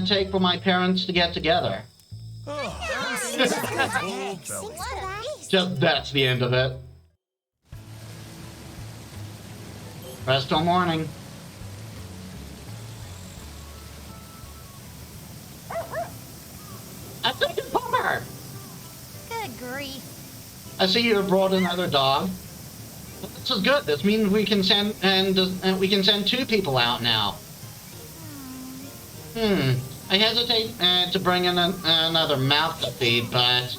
take for my parents to get together? Just that's the end of it. Rest till morning. I think it's Pumper. Good grief. I see you have brought another dog. This is good. This means we can send we can send 2 people out now. I hesitate to bring in another mouth to feed, but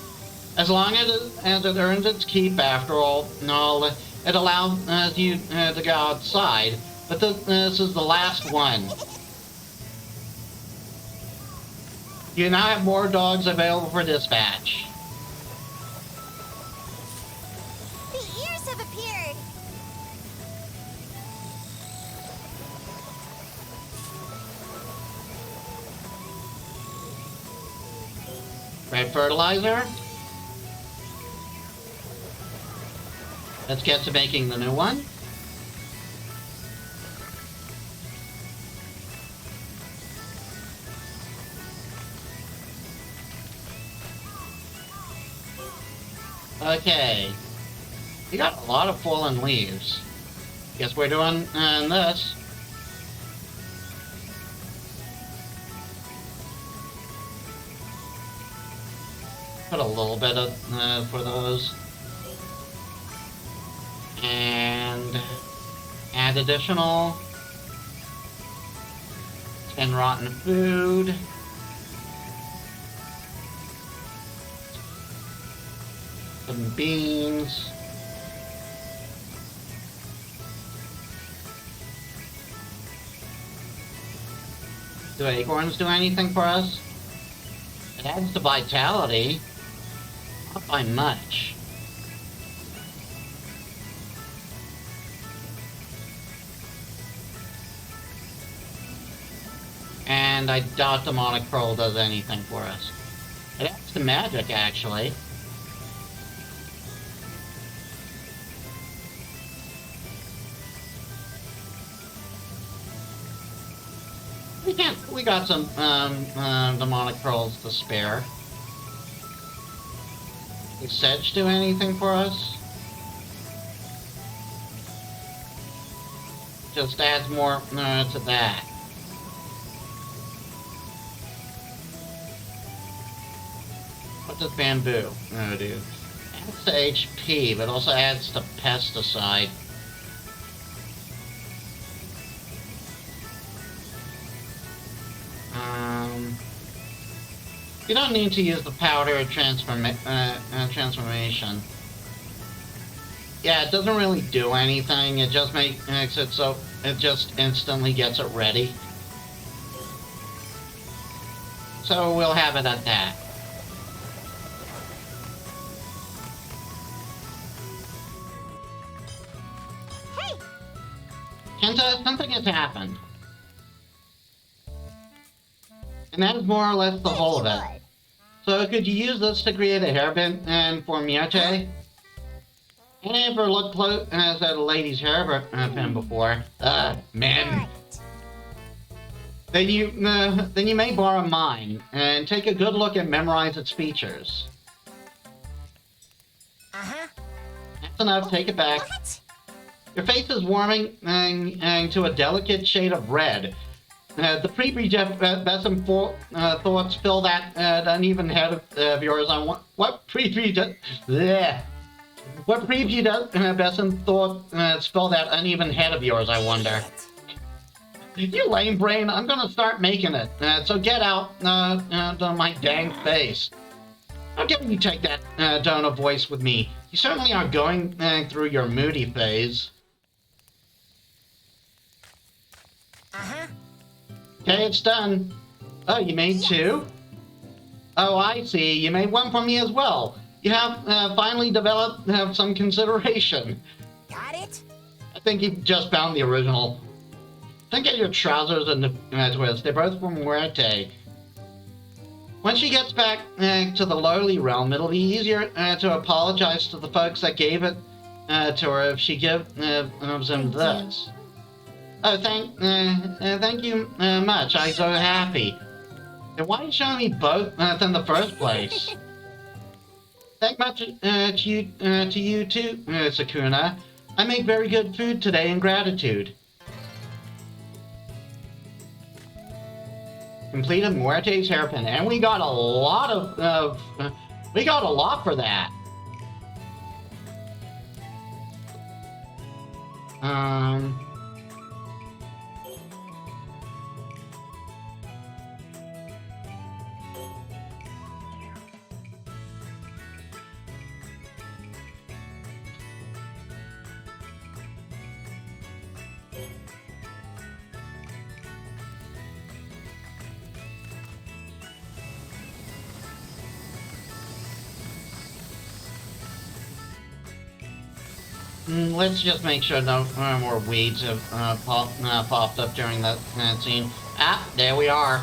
as long as it earns its keep, after all, no, it allows you to go outside. But this is the last one. You now have more dogs available for dispatch. The ears have appeared. Red fertilizer. Let's get to making the new one. Okay. We got a lot of fallen leaves. Guess we're doing this. Put a little bit of for those. And add additional. And rotten food. Some beans. Do acorns do anything for us? It adds to vitality. Not by much. And I doubt demonic pearl does anything for us. It adds to magic, actually. We got some demonic pearls to spare. Does Sedge do anything for us? Just adds more to that. What does bamboo do? Adds to HP, but also adds to pesticide. You don't need to use the powder transformation. Yeah, it doesn't really do anything. It just makes it so it just instantly gets it ready. So we'll have it at that. Hey! Kenta, something has happened. And that is more or less the whole of it. So could you use this to create a hairband for Miote? I never looked close at a lady's hairpin before. Men. Then you may borrow mine and take a good look and memorize its features. That's enough. Take it back. What? Your face is warming to a delicate shade of red. The prepubescent thoughts fill that uneven head of yours. What prepubescent thoughts fill that uneven head of yours, I wonder. You lame brain, I'm gonna start making it. So get out on my dang face. How can you take that tone of voice with me? You certainly are going through your moody phase. Okay, it's done. Oh, you made 2? Oh, I see. You made 1 for me as well. You have finally developed some consideration. Got it? I think you just found the original. Don't get your trousers in the twist. They're both from Muerte. When she gets back to the lowly realm, it'll be easier to apologize to the folks that gave it to her if she gives them this. Oh, thank you much. I'm so happy. And why are you showing me both in the first place? Thank much to you too, Sakuna. I make very good food today in gratitude. Completed Muerte's hairpin, and we got a lot we got a lot for that. Let's just make sure no more weeds have popped up during that scene. Ah, there we are.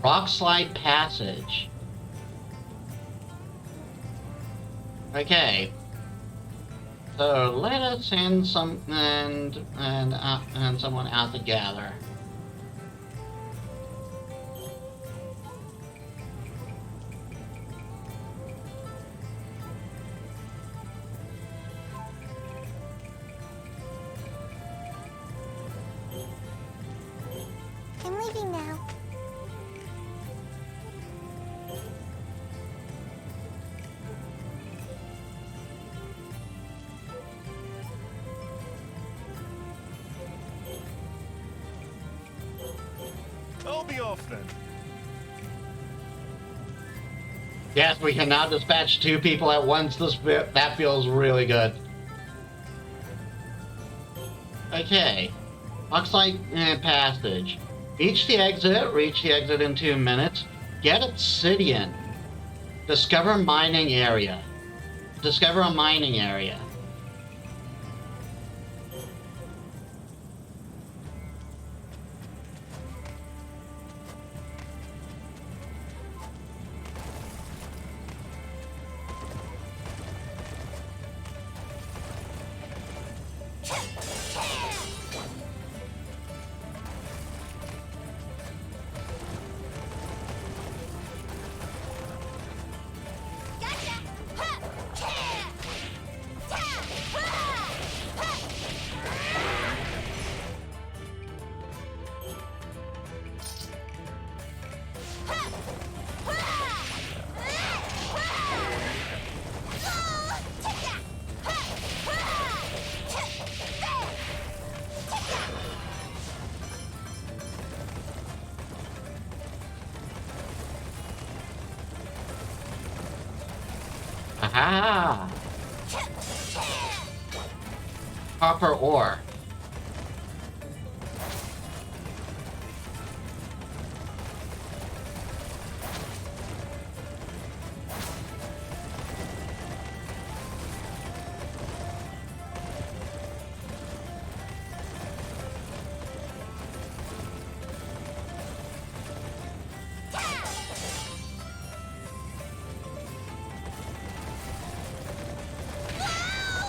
Rock slide passage. Okay. So let us send someone out to gather. I'm leaving now. I'll be off then. Yes, we can now dispatch 2 people at once. That feels really good. Okay. Oxide passage. Reach the exit in 2 minutes. Get obsidian. Discover mining area. Discover a mining area. Aha! Copper ore.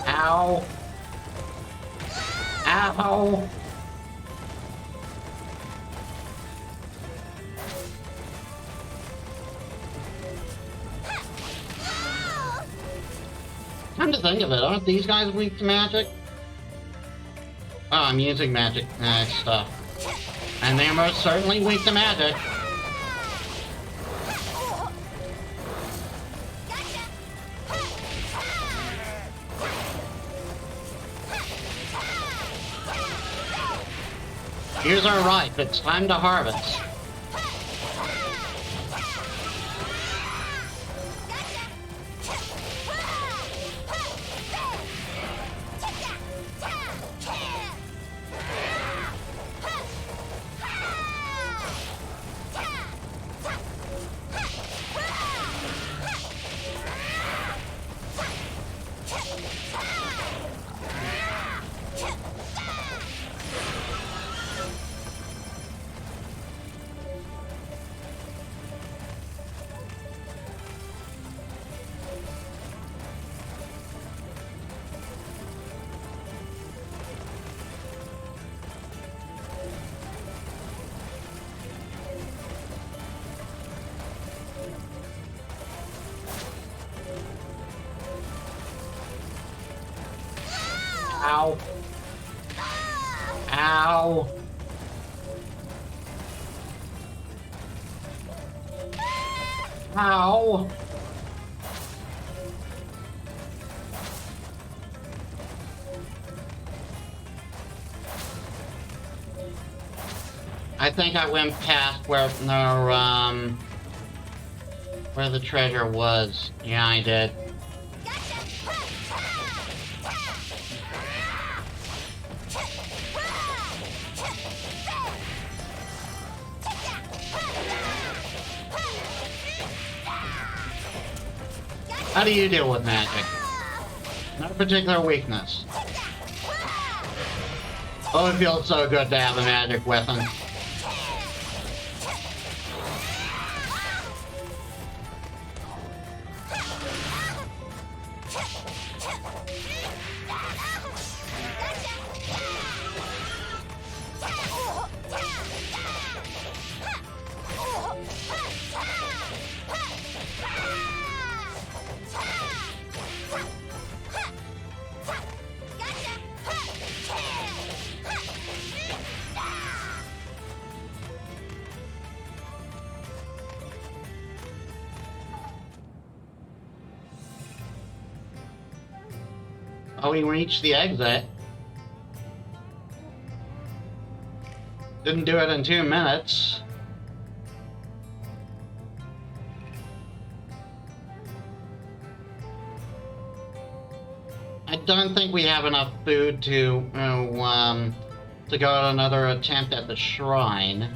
Ow! Ow! Come to think of it, aren't these guys weak to magic? Oh, I'm using magic stuff. And they're most certainly weak to magic. Here's our ripe. It's time to harvest. Ow. Ow. Ow. I think I went past where the treasure was. Yeah, I did. How do you deal with magic? No particular weakness. Oh, it feels so good to have a magic weapon. Oh, we reached the exit. Didn't do it in 2 minutes. I don't think we have enough food to go on another attempt at the shrine.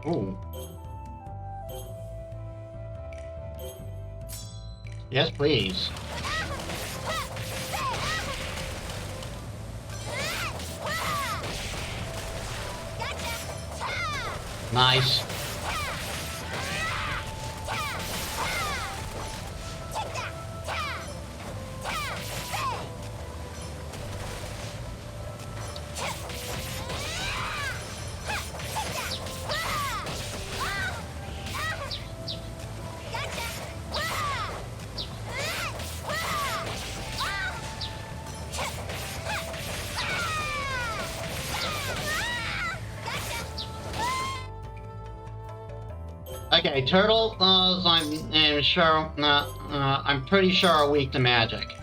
Ooh. Yes, please. Nice. Okay, turtles. I'm sure. I'm pretty sure are weak to magic.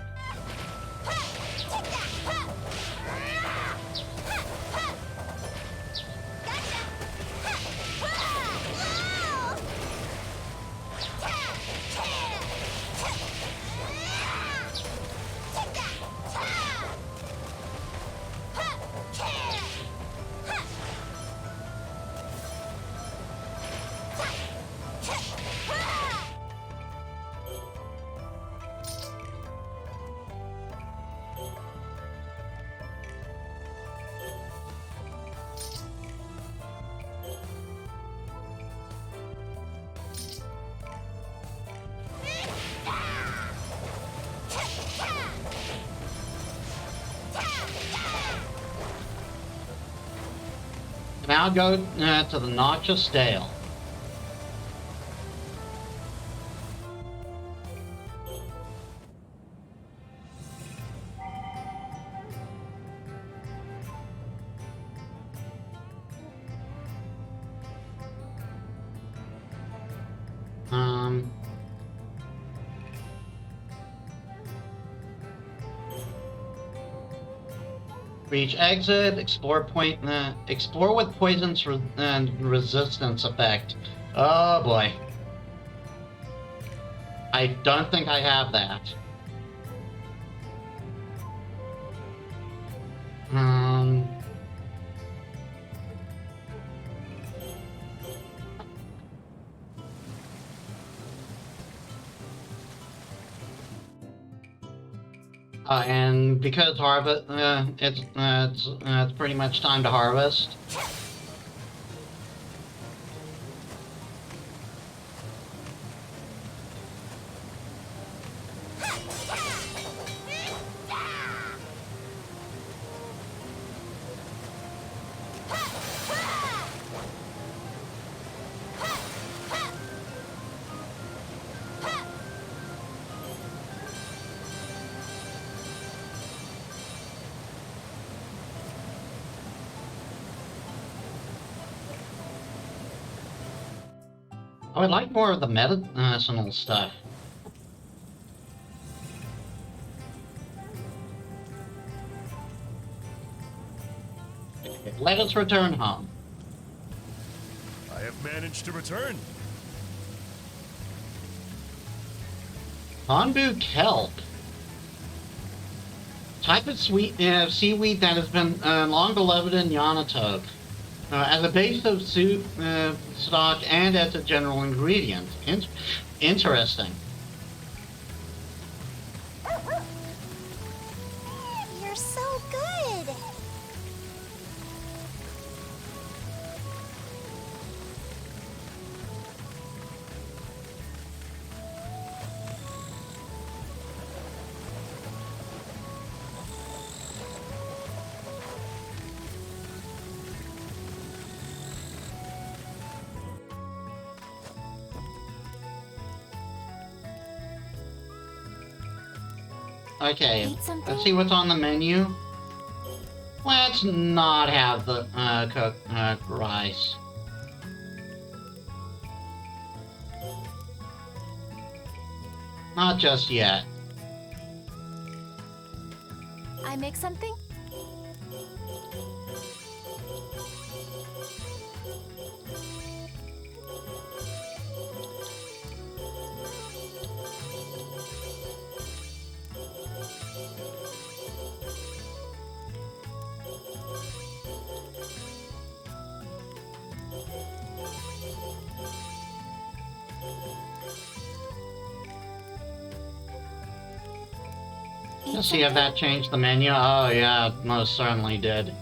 Now go to the noxious stale. Reach exit. Explore with poisons and resistance effect. Oh boy. I don't think I have that. And because harvest, it's pretty much time to harvest. I would like more of the medicinal stuff. Let us return home. I have managed to return. Hanbu kelp. Type of seaweed that has been long beloved in Yanatok. As a base of soup stock and as a general ingredient. Interesting. You're so good. Okay, Eat something? let's see what's on the menu. Let's not have the cooked rice. Not just yet. I make something? Let's see if that changed the menu. Oh yeah, it most certainly did.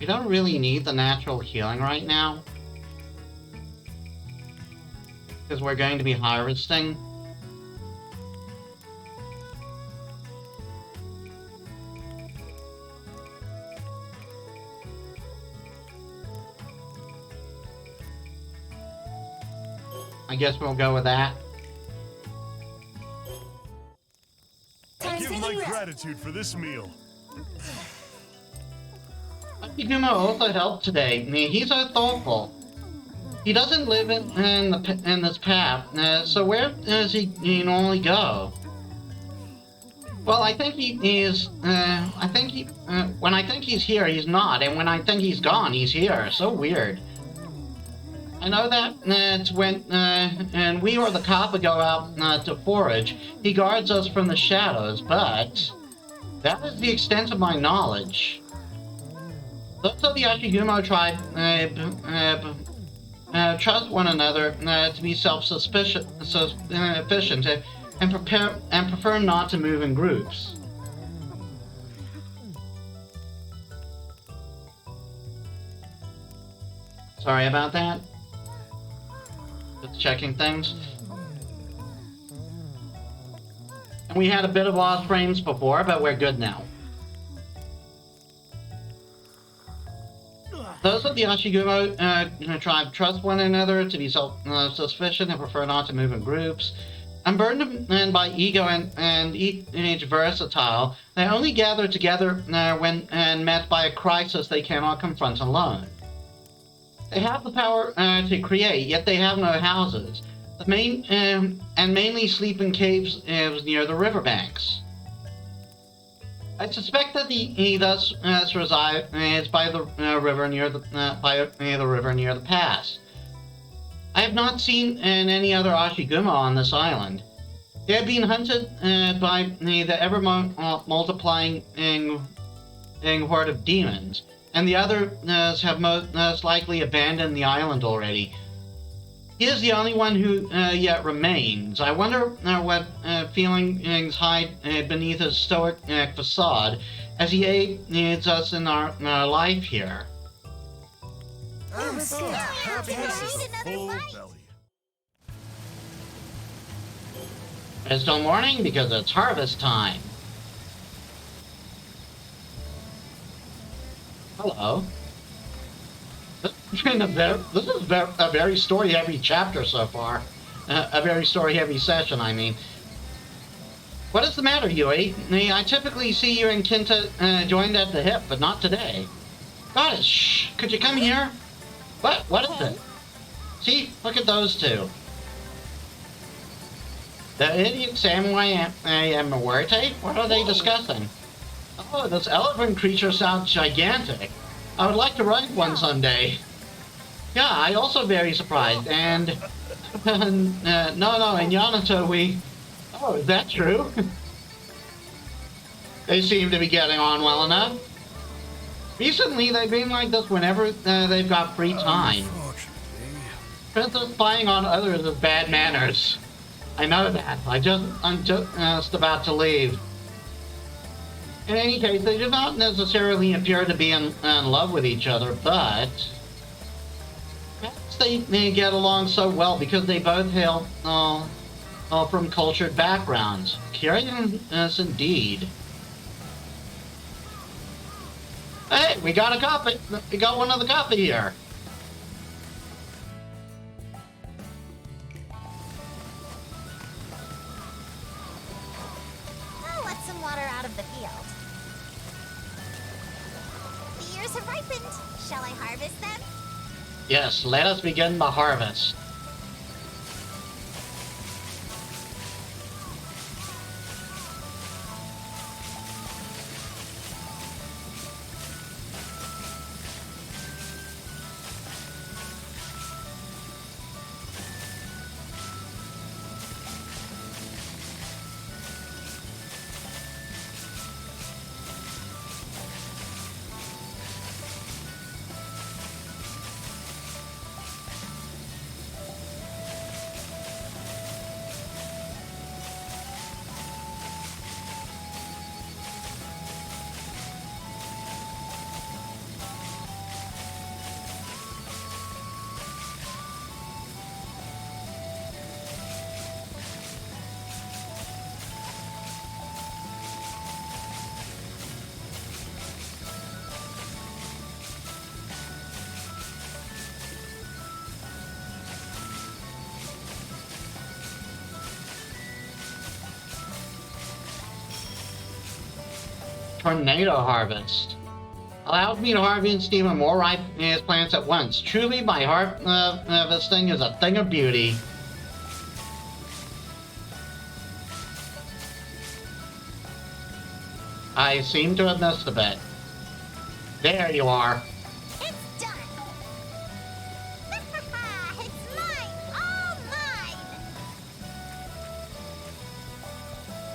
We don't really need the natural healing right now, because we're going to be harvesting. I guess we'll go with that. I give my gratitude for this meal. Akigumo also helped today. I mean, he's so thoughtful. He doesn't live in this path, so where does he normally go? Well, I think he is. When I think he's here, he's not, and when I think he's gone, he's here. So weird. I know that it's when and we or the Kappa go out to forage, he guards us from the shadows, but that is the extent of my knowledge. Those of the Ashigumo tribe trust one another to be self-sufficient and prefer not to move in groups. Sorry about that. Just checking things. And we had a bit of lost frames before, but we're good now. Those of the Ashigumo tribe trust one another to be self-sufficient and prefer not to move in groups. Unburdened by ego and each versatile, they only gather together when met by a crisis they cannot confront alone. They have the power to create, yet they have no houses. And mainly sleep in caves near the riverbanks. I suspect that he thus resides by the river near the pass. I have not seen any other Ashigumo on this island. They have been hunted by the ever-multiplying horde of demons, and the others have most likely abandoned the island already. He is the only one who yet remains. I wonder what feelings hide beneath his stoic facade as he aids us in our life here. Happiness is a full belly. It's still morning because it's harvest time. Hello. This is a very story-heavy chapter so far. A very story-heavy session, I mean. What is the matter, Yui? I typically see you and Kinta joined at the hip, but not today. Goddess, shh! Could you come here? What is it? See? Look at those two. The idiot samurai and Muerte? What are they discussing? Oh, this elephant creature sounds gigantic. I would like to ride one someday. Yeah, I also very surprised, and... no, in Yamato we... Oh, is that true? They seem to be getting on well enough. Recently, they've been like this whenever they've got free time. Princess spying on others is bad manners. I know that. I'm just about to leave. In any case, they do not necessarily appear to be in love with each other, but perhaps they get along so well because they both hail from cultured backgrounds. Curious indeed. Hey, we got a copy. We got one of the copy here. I'll let some water out of the field. The ears have ripened. Shall I harvest them? Yes, let us begin the harvest. Tornado harvest. Allows me to harvest even more ripe plants at once. Truly, my harvesting is a thing of beauty. I seem to have missed a bit. There you are. It's done. It's mine. All mine.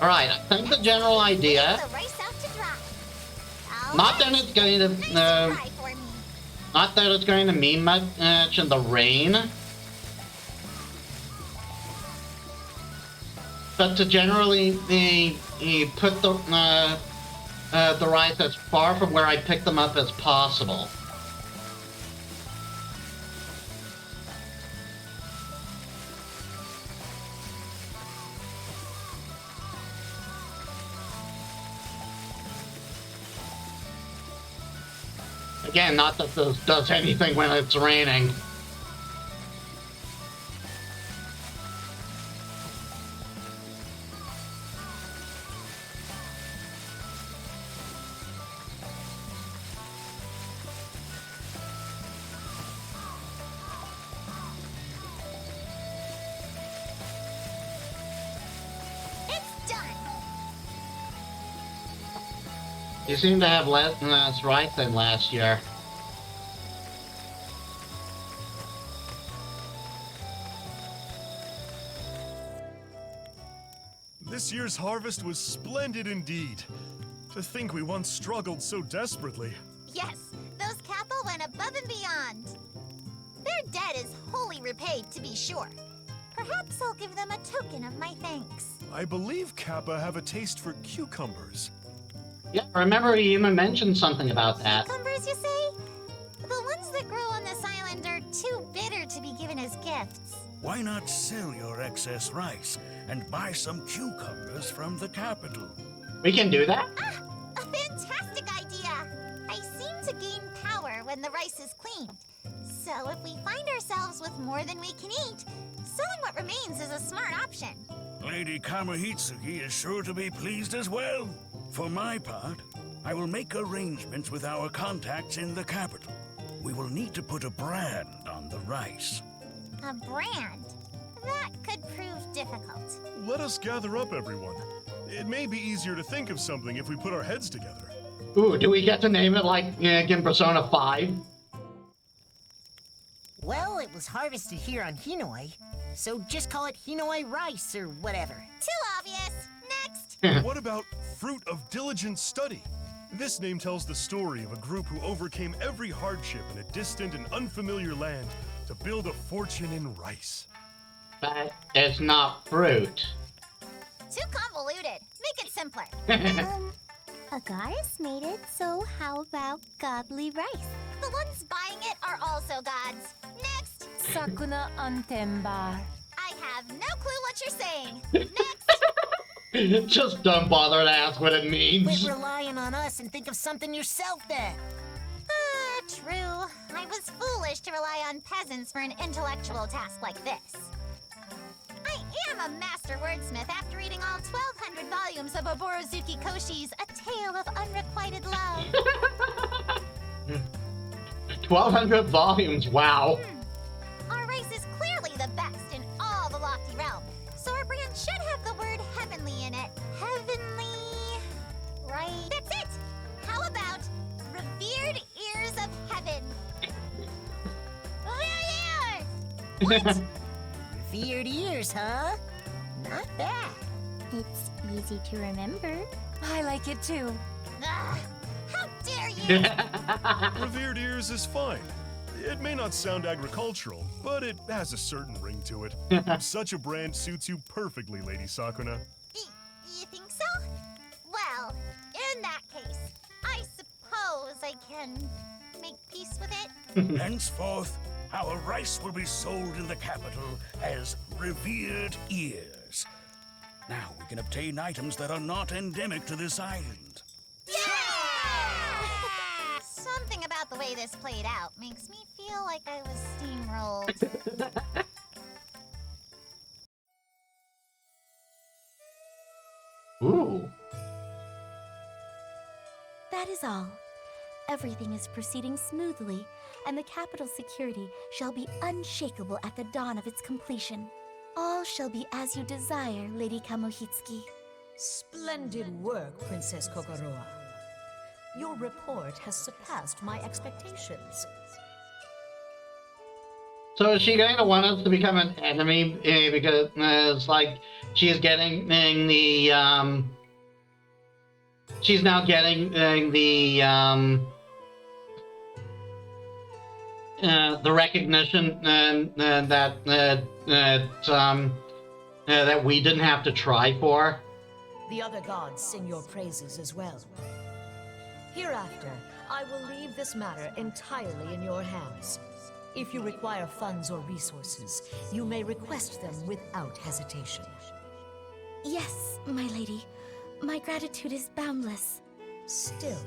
Alright, I think the general idea... The rice out to dry. Not that it's going to... Dry for me. not that it's going to mean much in the rain. But to generally put the rice as far from where I pick them up as possible. Again, not that this does anything when it's raining. It's done. You seem to have less rice than last year. This year's harvest was splendid indeed. To think we once struggled so desperately. Yes, those Kappa went above and beyond. Their debt is wholly repaid, to be sure. Perhaps I'll give them a token of my thanks. I believe Kappa have a taste for cucumbers. Yeah, I remember you even mentioned something about that. Cucumbers, you say? The ones that grow on this island are too bitter to be given as gifts. Why not sell your excess rice and buy some cucumbers from the capital? We can do that? Ah, a fantastic idea! I seem to gain power when the rice is cleaned. So if we find ourselves with more than we can eat, selling what remains is a smart option. Lady Kamuhitsuki is sure to be pleased as well. For my part, I will make arrangements with our contacts in the capital. We will need to put a brand on the rice. A brand? That could prove difficult. Let us gather up, everyone. It may be easier to think of something if we put our heads together. Ooh, do we get to name it like in Persona 5? Well, it was harvested here on Hinoi, so just call it Hinoi rice or whatever. Too obvious. Next. What about Fruit of Diligent Study? This name tells the story of a group who overcame every hardship in a distant and unfamiliar land to build a fortune in rice. But it's not fruit. Too convoluted. Make it simpler. Agaris made it, so how about godly rice? The ones buying it are also gods. Next. Sakuna Antembar. I have no clue what you're saying. Next. Just don't bother to ask what it Quit means. relying on us and think of something yourself then. True. I was foolish to rely on peasants for an intellectual task like this. I am a master wordsmith after reading all 1,200 volumes of Oborozuki Koshi's A Tale of Unrequited Love. 1,200 volumes, wow. Our race is clearly the best in all the lofty realm, so our brand should have the word heavenly in it. Heavenly... right? That's it! How about Revered Ears of Heaven? There! What? Revered ears, huh? Not bad. It's easy to remember. I like it too. Ugh, how dare you! Revered ears is fine. It may not sound agricultural, but it has a certain ring to it. Such a brand suits you perfectly, Lady Sakuna. You think so? Well, in that case, I suppose I can make peace with it. Henceforth, our rice will be sold in the capital as revered ears. Now we can obtain items that are not endemic to this island. Yeah! Something about the way this played out makes me feel like I was steamrolled. Ooh. That is all. Everything is proceeding smoothly, and the capital security shall be unshakable at the dawn of its completion. All shall be as you desire, Lady Kamuhitsuki. Splendid work, Princess Kokoroa. Your report has surpassed my expectations. So is she going to want us to become an enemy because it's like she's getting the she's now getting the recognition that we didn't have to try for. The other gods sing your praises as well. Hereafter, I will leave this matter entirely in your hands. If you require funds or resources, you may request them without hesitation. Yes, my lady. My gratitude is boundless. Still,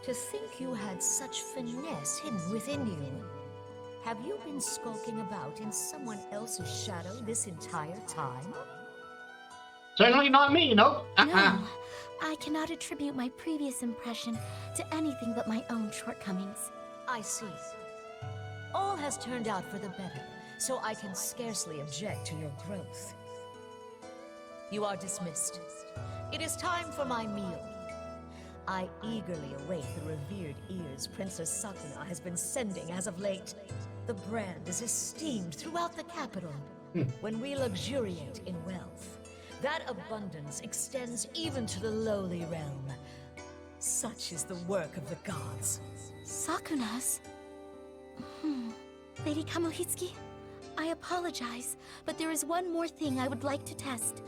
to think you had such finesse hidden within you. Have you been skulking about in someone else's shadow this entire time? Certainly not me, nope. No, I cannot attribute my previous impression to anything but my own shortcomings. I see. All has turned out for the better, so I can scarcely object to your growth. You are dismissed. It is time for my meal. I eagerly await the revered ears Princess Sakuna has been sending as of late. The brand is esteemed throughout the capital. When we luxuriate in wealth, That abundance extends even to the lowly realm. Such is the work of the gods. Sakuna's? Lady Kamohitsuki, I apologize, but there is one more thing I would like to test.